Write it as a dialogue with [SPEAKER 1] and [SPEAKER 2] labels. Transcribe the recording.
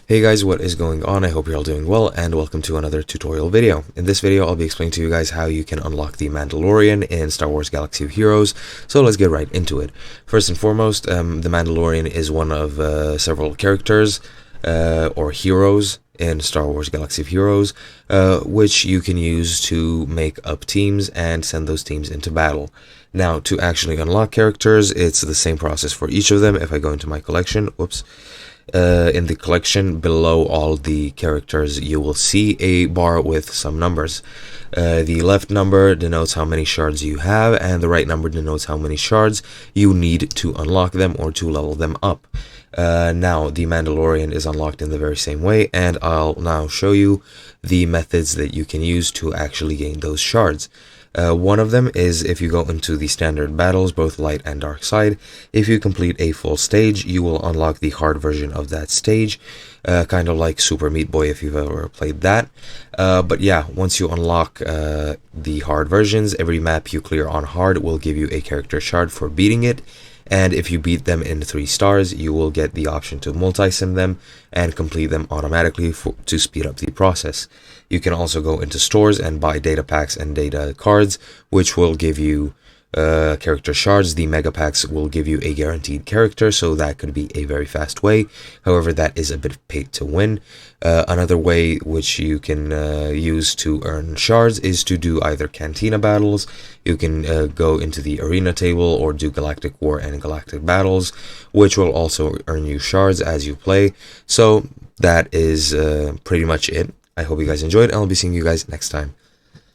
[SPEAKER 1] Hey guys, what is going on? I hope you're all doing well, and welcome to another tutorial video. In this video, I'll be explaining to you guys how you can unlock the Mandalorian in Star Wars Galaxy of Heroes, so let's get right into it. First and foremost, the Mandalorian is one of several characters, or heroes, in Star Wars Galaxy of Heroes, which you can use to make up teams and send those teams into battle. Now, to actually unlock characters, it's the same process for each of them. If I go into my collection, in the collection below all the characters, you will see a bar with some numbers. The left number denotes how many shards you have, and the right number denotes how many shards you need to unlock them or to level them up. Now, the Mandalorian is unlocked in the very same way, and I'll now show you the methods that you can use to actually gain those shards. One of them is if you go into the standard battles, both light and dark side. If you complete a full stage, you will unlock the hard version of that stage, kind of like Super Meat Boy if you've ever played that. But yeah, once you unlock the hard versions, every map you clear on hard will give you a character shard for beating it. And if you beat them in 3 stars, you will get the option to multi-sim them and complete them automatically to speed up the process. You can also go into stores and buy data packs and data cards, which will give you character shards. The mega packs will give you a guaranteed character, so that could be a very fast way. However, that is a bit paid to win. Another way which you can use to earn shards is to do either cantina battles. You can go into the arena table or do galactic war and galactic battles, which will also earn you shards as you play. So that is pretty much it. I hope you guys enjoyed, and I'll be seeing you guys next time.